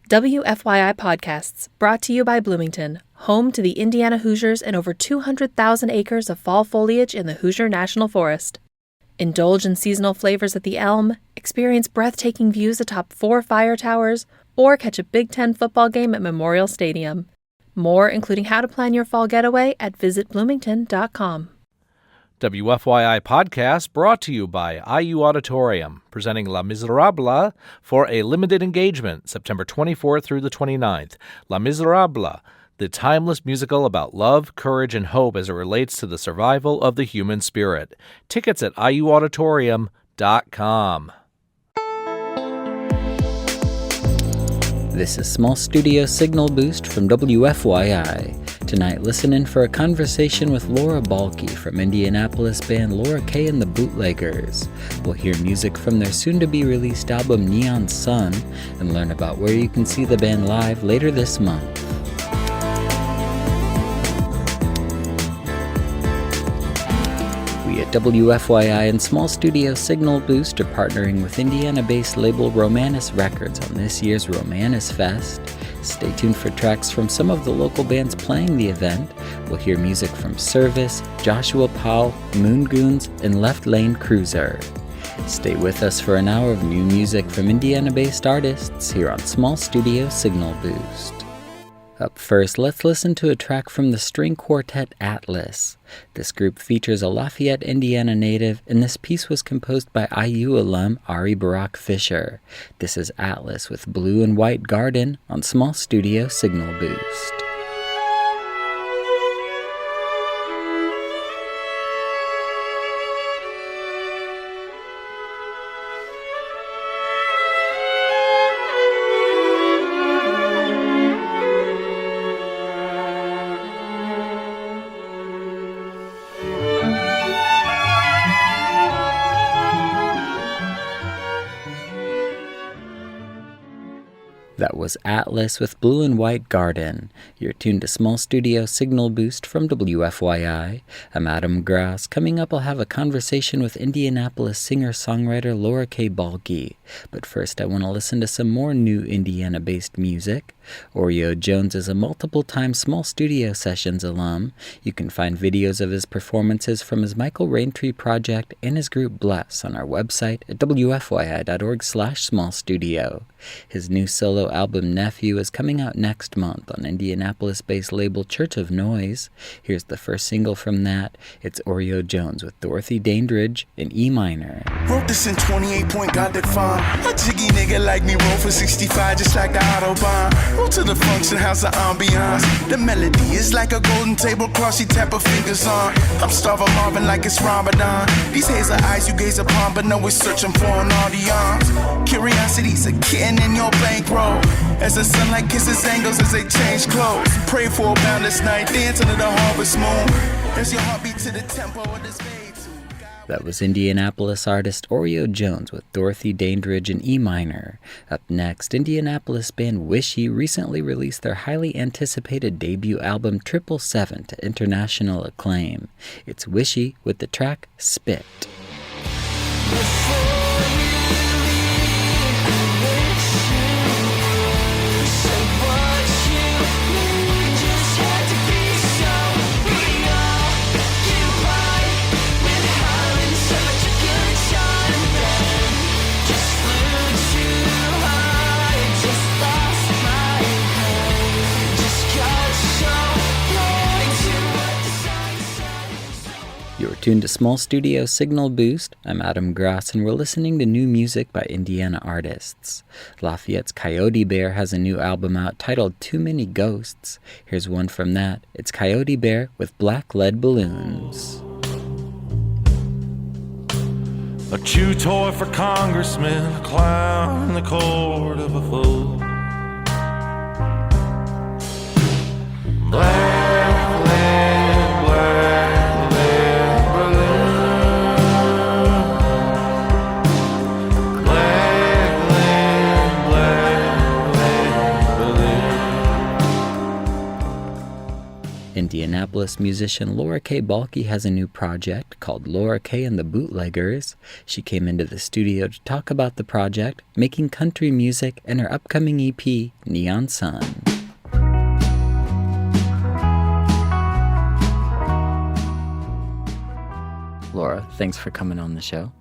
WFYI Podcasts, brought to you by Bloomington, home to the Indiana Hoosiers and over 200,000 acres of fall foliage in the Hoosier National Forest. Indulge in seasonal flavors at the Elm, experience breathtaking views atop 4 fire towers, or catch a Big Ten football game at Memorial Stadium. More, including how to plan your fall getaway, at visitbloomington.com. WFYI Podcast brought to you by IU Auditorium, presenting Les Miserables for a limited engagement, September 24th through the 29th. Les Miserables, the timeless musical about love, courage, and hope as it relates to the survival of the human spirit. Tickets at iuauditorium.com. This is Small Studio Signal Boost from WFYI. Tonight, listen in for a conversation with Laura Balke from Indianapolis band Laura K and the Bootleggers. We'll hear music from their soon-to-be-released album Neon Sun and learn about where you can see the band live later this month. We at WFYI and Small Studio Signal Boost are partnering with Indiana-based label Romanus Records on this year's Romanus Fest. Stay tuned for tracks from some of the local bands playing the event. We'll hear music from Service, Joshua Powell, Moon Goons, and Left Lane Cruiser. Stay with us for an hour of new music from Indiana-based artists here on Small Studio Signal Boost. Up first, let's listen to a track from the string quartet Atlas. This group features a Lafayette, Indiana native, and this piece was composed by IU alum Ari Barak Fisher. This is Atlas with Blue and White Garden on Small Studio Signal Boost. That was Atlas with Blue and White Garden. You're tuned to Small Studio Signal Boost from WFYI. I'm Adam Grass. Coming up, I'll have a conversation with Indianapolis singer-songwriter Laura K. Balke. But first, I want to listen to some more new Indiana-based music. Oreo Jones is a multiple-time Small Studio Sessions alum. You can find videos of his performances from his Michael Raintree project and his group Bless on our website at wfyi.org/smallstudio. His new solo album Nephew is coming out next month on Indianapolis-based label Church of Noise. Here's the first single from that. It's Oreo Jones with Dorothy Dandridge in E minor. Wrote this in 28 point, got that fine. A jiggy nigga like me roll for 65 just like the Autobahn. Roll to the function house of ambiance. The melody is like a golden tablecloth she tap her fingers on. I'm starving Marvin like it's Ramadan. These hazel eyes you gaze upon but know we're searching for an audience. Curiosity's a kitten in your bankroll. As the sunlight kisses angles as they change clothes. Pray for a boundless night, dance under the harvest moon. As your heart beat to the tempo of this fade. That was Indianapolis artist Oreo Jones with Dorothy Dandridge in E minor. Up next, Indianapolis band Wishy recently released their highly anticipated debut album 777 to international acclaim. It's Wishy with the track Spit. You're tuned to Small Studio Signal Boost. I'm Adam Grass, and we're listening to new music by Indiana artists. Lafayette's Coyote Bear has a new album out titled Too Many Ghosts. Here's one from that. It's Coyote Bear with Black Lead Balloons. A chew toy for congressmen, a clown in the court of a fool. Black lead, black lead balloon. Black lead balloon. Indianapolis musician Laura Balke has a new project called Laura and the Bootleggers. She came into the studio to talk about the project, making country music, and her upcoming EP, Neon Sun. Laura, thanks for coming on the show.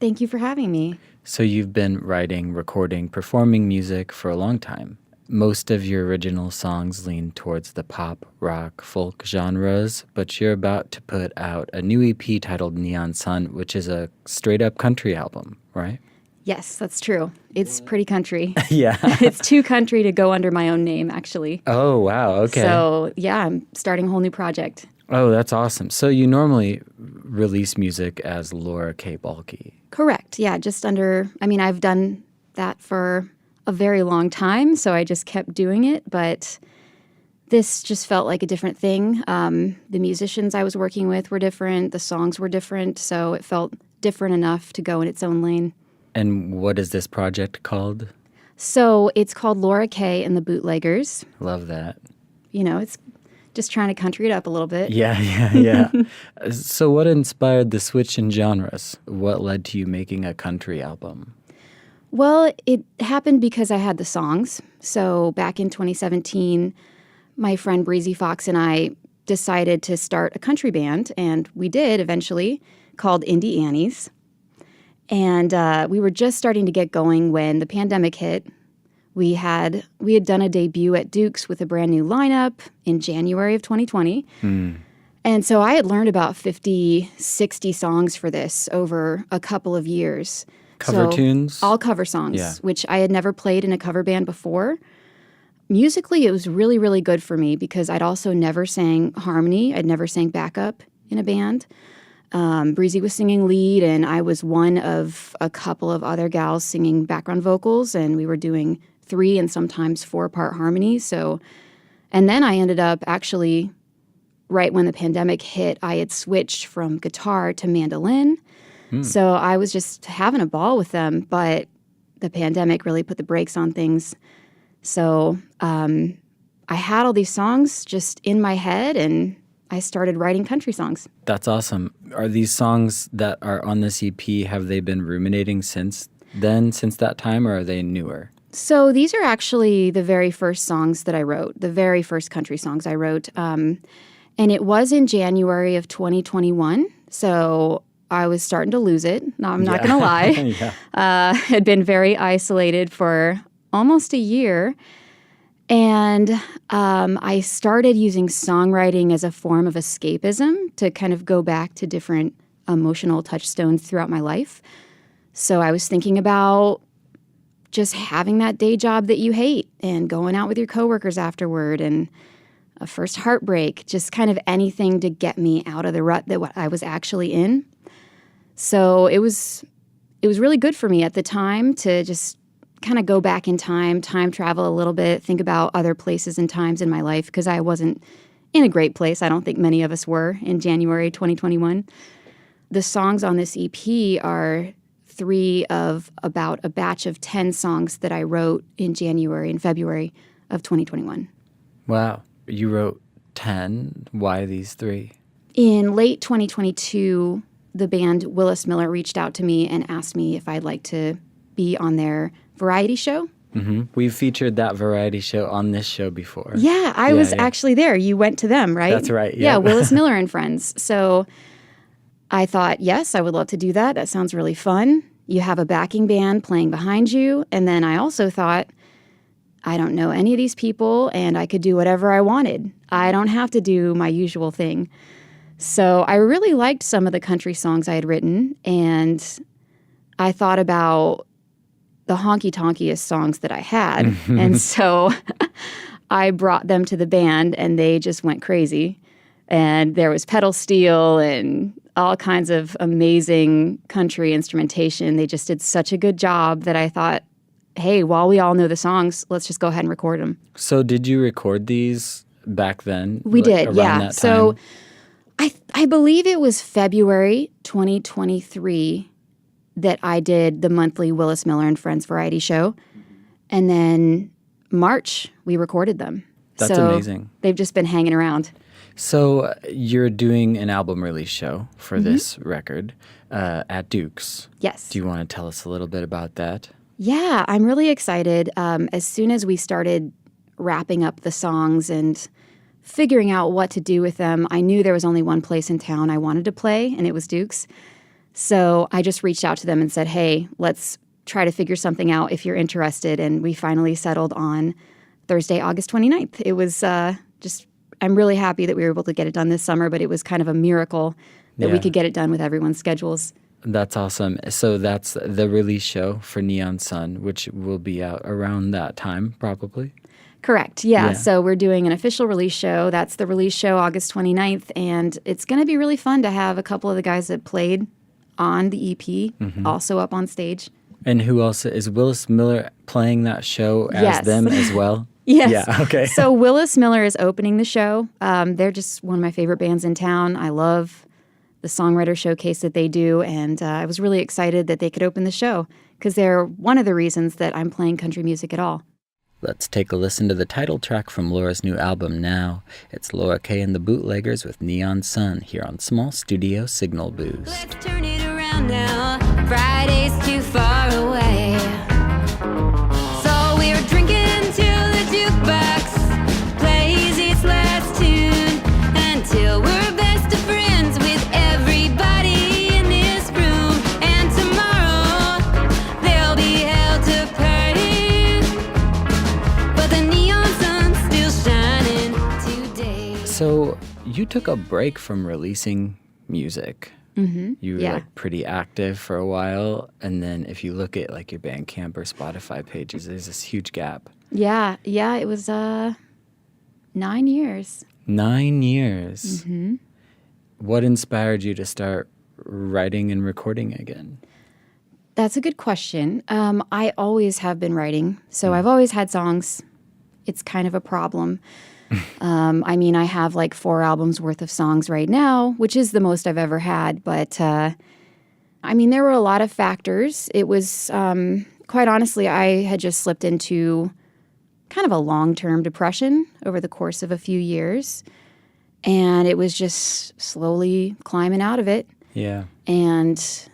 Thank you for having me. So you've been writing, recording, performing music for a long time. Most of your original songs lean towards the pop, rock, folk genres, but you're about to put out a new EP titled Neon Sun, which is a straight-up country album, right? Yes, that's true. It's pretty country. Yeah. It's too country to go under my own name, actually. Oh, wow. Okay. So, yeah, I'm starting a whole new project. Oh, that's awesome. So you normally release music as Laura Balke. Correct. Yeah, just under, I've done that for a very long time, so I just kept doing it, but this just felt like a different thing. The musicians I was working with were different, the songs were different, so it felt different enough to go in its own lane. And what is this project called? So it's called Laura and the Bootleggers. Love that. It's just trying to country it up a little bit. Yeah. So what inspired the switch in genres? What led to you making a country album? Well, it happened because I had the songs. So back in 2017, my friend Breezy Fox and I decided to start a country band, and we did eventually, called Indianapolis. And we were just starting to get going when the pandemic hit. We had done a debut at Duke's with a brand new lineup in January of 2020. And so I had learned about 50, 60 songs for this over a couple of years. Cover tunes? All cover songs, which I had never played in a cover band before. Musically, it was really, really good for me because I'd also never sang harmony. I'd never sang backup in a band. Breezy was singing lead, and I was one of a couple of other gals singing background vocals, and we were doing 3 and sometimes 4-part harmonies. And then I ended up actually, right when the pandemic hit, I had switched from guitar to mandolin. So I was just having a ball with them, but the pandemic really put the brakes on things. So I had all these songs just in my head, and I started writing country songs. That's awesome. Are these songs that are on this EP, have they been ruminating since that time, or are they newer? So these are actually the very first songs that I wrote, the very first country songs I wrote. And it was in January of 2021. So I was starting to lose it. No, I'm not going to lie. Had been very isolated for almost a year. And I started using songwriting as a form of escapism to kind of go back to different emotional touchstones throughout my life. So I was thinking about just having that day job that you hate and going out with your coworkers afterward and a first heartbreak, just kind of anything to get me out of the rut that I was actually in. So it was really good for me at the time to just kind of go back in time travel a little bit, think about other places and times in my life because I wasn't in a great place. I don't think many of us were in January 2021. The songs on this EP are 3 of about a batch of 10 songs that I wrote in January and February of 2021. Wow. You wrote 10. Why these 3? In late 2022, the band Willis Miller reached out to me and asked me if I'd like to be on their variety show. Mm-hmm. We've featured that variety show on this show before. Yeah, I was actually there. You went to them, right? That's right. Yeah, Willis Miller and Friends. So I thought, yes, I would love to do that. That sounds really fun. You have a backing band playing behind you. And then I also thought, I don't know any of these people, and I could do whatever I wanted. I don't have to do my usual thing. So I really liked some of the country songs I had written, and I thought about the honky-tonkiest songs that I had. And so I brought them to the band, and they just went crazy. And there was pedal steel and all kinds of amazing country instrumentation. They just did such a good job that I thought, hey, while we all know the songs, let's just go ahead and record them. So did you record these back then? We did, yeah. That time? So I believe it was February 2023 that I did the monthly Willis Miller and Friends variety show. And then March, we recorded them. That's amazing. They've just been hanging around. So you're doing an album release show for this record at Duke's. Yes. Do you want to tell us a little bit about that? Yeah, I'm really excited. As soon as we started wrapping up the songs and figuring out what to do with them, I knew there was only one place in town I wanted to play, and it was Duke's. So I just reached out to them and said, hey, let's try to figure something out if you're interested. And we finally settled on Thursday, August 29th. It was I'm really happy that we were able to get it done this summer, but it was kind of a miracle that we could get it done with everyone's schedules. That's awesome. So that's the release show for Neon Sun, which will be out around that time, probably. Correct. Yeah. So we're doing an official release show. That's the release show, August 29th. And it's going to be really fun to have a couple of the guys that played on the EP also up on stage. And who else? Is Willis Miller playing that show as them as well? Yes. Yeah, okay. So Willis Miller is opening the show. They're just one of my favorite bands in town. I love the songwriter showcase that they do, and I was really excited that they could open the show because they're one of the reasons that I'm playing country music at all. Let's take a listen to the title track from Laura's new album now. It's Laura K and the Bootleggers with Neon Sun here on Small Studio Signal Boost. Let's turn it around now. Friday's too far away. So we're drinking till the jukebox plays its last tune until we're best of friends with everybody in this room. And tomorrow there'll be hell to pay, but the neon sun's still shining today. So you took a break from releasing music. You were like pretty active for a while, and then if you look at like your Bandcamp or Spotify pages, there's this huge gap. Yeah, it was 9 years. 9 years. What inspired you to start writing and recording again? That's a good question. I always have been writing, so I've always had songs. It's kind of a problem. I mean, I have like 4 albums worth of songs right now, which is the most I've ever had. But, I mean, there were a lot of factors. It was, quite honestly, I had just slipped into kind of a long-term depression over the course of a few years. And it was just slowly climbing out of it. Yeah. And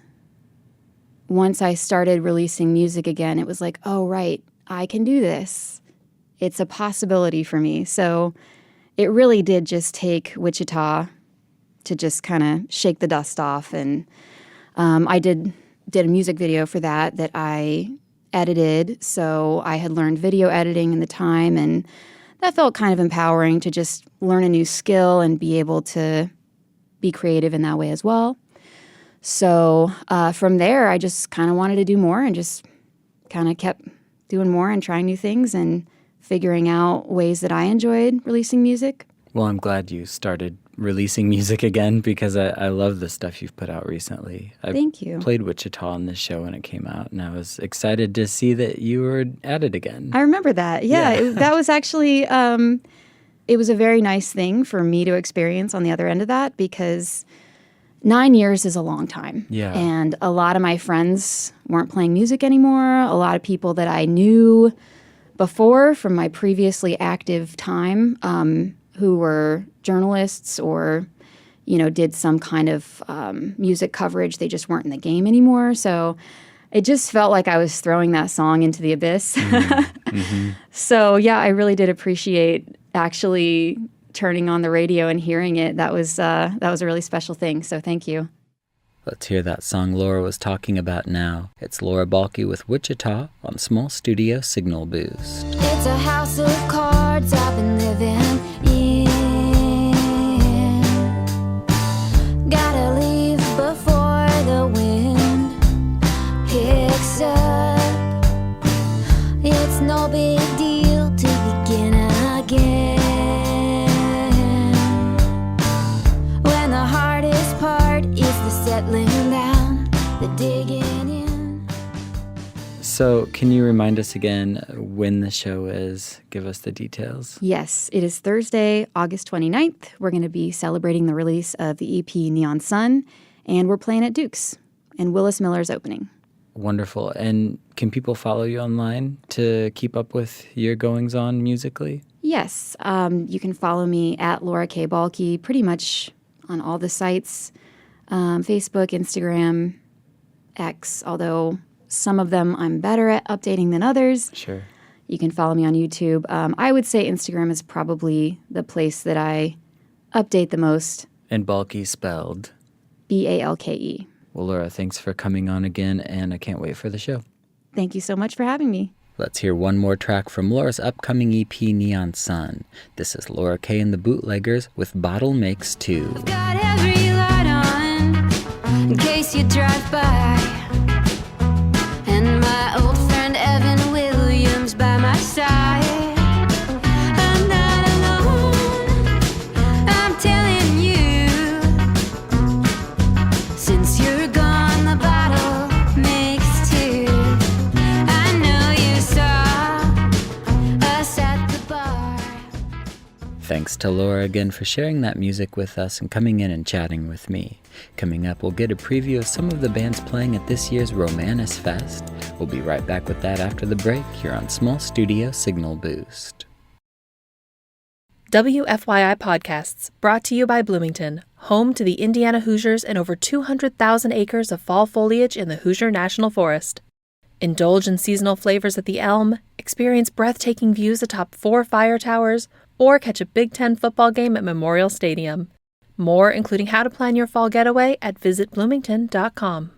once I started releasing music again, it was like, oh, right, I can do this. It's a possibility for me. So it really did just take Wichita to just kind of shake the dust off. And I did a music video for that I edited. So I had learned video editing in the time, and that felt kind of empowering to just learn a new skill and be able to be creative in that way as well. So from there, I just kind of wanted to do more and just kind of kept doing more and trying new things and figuring out ways that I enjoyed releasing music. Well, I'm glad you started releasing music again because I love the stuff you've put out recently. Thank you. I played Wichita on this show when it came out, and I was excited to see that you were at it again. I remember that. Yeah. That was actually, it was a very nice thing for me to experience on the other end of that because 9 years is a long time. Yeah. And a lot of my friends weren't playing music anymore. A lot of people that I knew before from my previously active time who were journalists or, did some kind of music coverage. They just weren't in the game anymore. So it just felt like I was throwing that song into the abyss. So, yeah, I really did appreciate actually turning on the radio and hearing it. That was a really special thing. So thank you. Let's hear that song Laura was talking about now. It's Laura Balke with Wichita on Small Studio Signal Boost. It's a house of cards I've been living in. Gotta leave before the wind picks up. It's no big deal to begin again. When the hardest part is the settling down, the digging in. So can you remind us again when the show is? Give us the details. Yes, it is Thursday, August 29th. We're going to be celebrating the release of the EP Neon Sun, and we're playing at Duke's, and Willis Miller's opening. Wonderful. And can people follow you online to keep up with your goings-on musically? Yes. You can follow me at Laura K. Balke pretty much on all the sites, Facebook, Instagram, X, although some of them I'm better at updating than others. Sure. You can follow me on YouTube. I would say Instagram is probably the place that I update the most. And Balke spelled? Balke. Well, Laura, thanks for coming on again, and I can't wait for the show. Thank you so much for having me. Let's hear one more track from Laura's upcoming EP, Neon Sun. This is Laura K. and the Bootleggers with Bottle Makes Two. I've got every light on in case you drive by. And my old friend Evan Williams by my side. I'm not alone, I'm telling you. Since you're gone, the bottle makes two. I know you saw us at the bar. Thanks to Laura again for sharing that music with us and coming in and chatting with me. Coming up, we'll get a preview of some of the bands playing at this year's Romanus Fest. We'll be right back with that after the break here on Small Studio Signal Boost. WFYI Podcasts, brought to you by Bloomington, home to the Indiana Hoosiers and over 200,000 acres of fall foliage in the Hoosier National Forest. Indulge in seasonal flavors at the Elm, experience breathtaking views atop 4 fire towers, or catch a Big Ten football game at Memorial Stadium. More, including how to plan your fall getaway, at visitbloomington.com.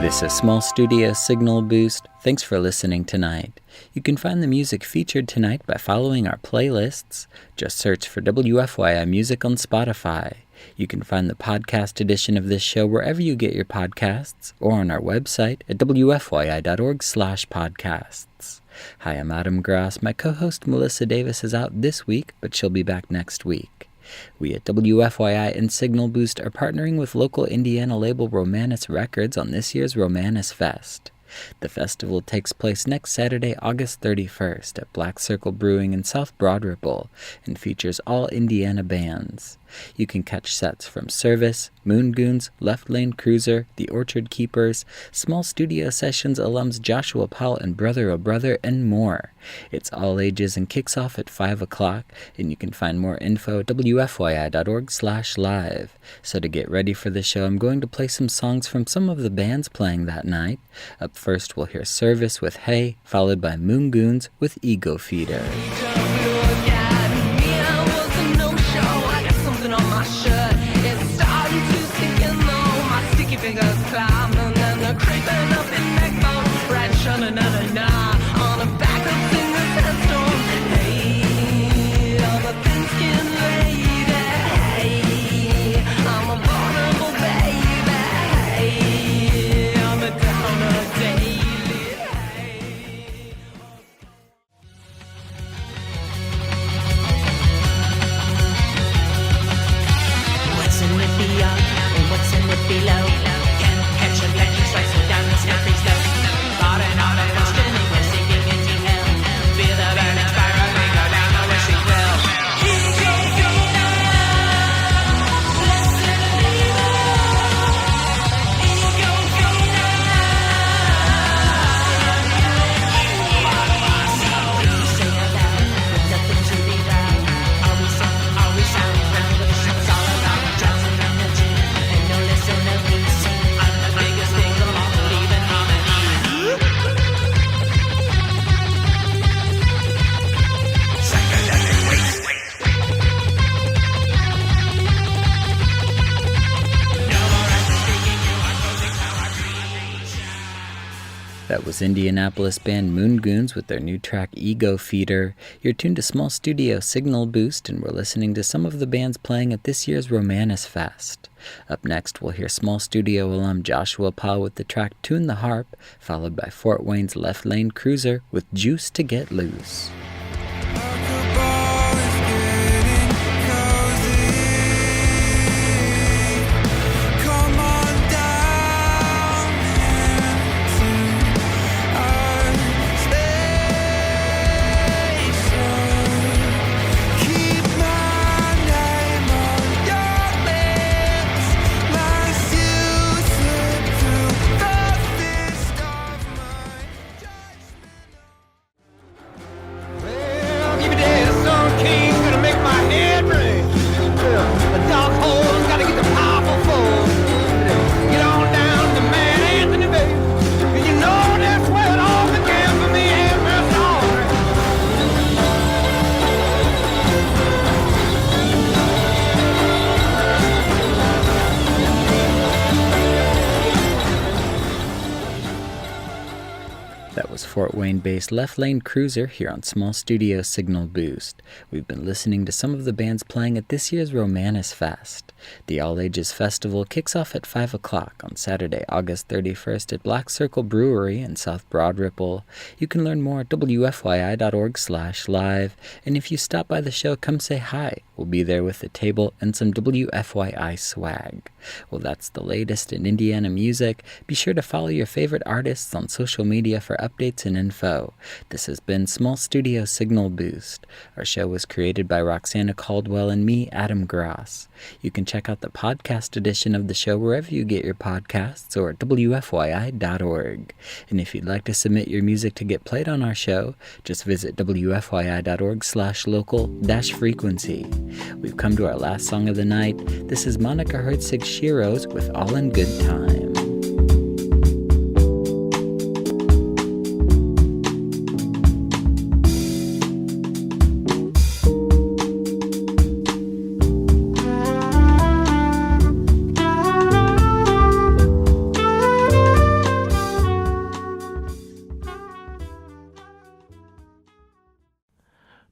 This is Small Studio Signal Boost. Thanks for listening tonight. You can find the music featured tonight by following our playlists. Just search for WFYI Music on Spotify. You can find the podcast edition of this show wherever you get your podcasts or on our website at wfyi.org/podcasts. Hi, I'm Adam Gross. My co-host Melissa Davis is out this week, but she'll be back next week. We at WFYI and Signal Boost are partnering with local Indiana label Romanus Records on this year's Romanus Fest. The festival takes place next Saturday, August 31st at Black Circle Brewing in South Broad Ripple and features all Indiana bands. You can catch sets from Service, Moon Goons, Left Lane Cruiser, The Orchard Keepers, Small Studio Sessions alums Joshua Powell and Brother O' Brother, and more. It's all ages and kicks off at 5 o'clock, and you can find more info at wfyi.org/live. So to get ready for the show, I'm going to play some songs from some of the bands playing that night. Up first, we'll hear Service with Hey, followed by Moon Goons with Ego Feeder. On my shirt, it's starting to sink in low. My sticky fingers climb and then they're creeping up in neck bone. Right, shun another knot on the back of fingers headstone. Hey, I'm a thin-skinned lady. Hey, I'm a vulnerable baby. Hey, I'm a downer daily. Hey. What's in it beyond and what's in it below? Can't catch a lightning strike so down the slippery slope. Thought and all and questioning and sinking into hell. Feel the burning spiraling go down the wishing well. That was Indianapolis band Moon Goons with their new track Ego Feeder. You're tuned to Small Studio Signal Boost, and we're listening to some of the bands playing at this year's Romanus Fest. Up next, we'll hear Small Studio alum Joshua Powell with the track Tune the Harp, followed by Fort Wayne's Left Lane Cruiser with Juice to Get Loose. That was Fort Wayne-based Left Lane Cruiser here on Small Studio Signal Boost. We've been listening to some of the bands playing at this year's Romanus Fest. The All-Ages Festival kicks off at 5 o'clock on Saturday, August 31st at Black Circle Brewery in South Broad Ripple. You can learn more at wfyi.org/live, and if you stop by the show, come say hi. We'll be there with a table and some WFYI swag. Well, that's the latest in Indiana music. Be sure to follow your favorite artists on social media for updates and info. This has been Small Studio Signal Boost. Our show was created by Roxana Caldwell and me, Adam Gross. You can check out the podcast edition of the show wherever you get your podcasts or at WFYI.org. And if you'd like to submit your music to get played on our show, just visit WFYI.org/local-frequency. We've come to our last song of the night. This is Monica Herzig Shiro's with All in Good Time.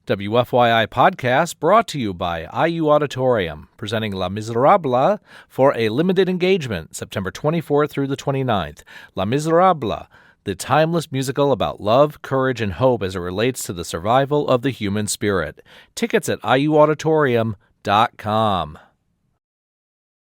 WFYI podcast brought to you by IU Auditorium, presenting Les Miserables for a limited engagement, September 24th through the 29th. Les Miserables, the timeless musical about love, courage, and hope as it relates to the survival of the human spirit. Tickets at iuauditorium.com.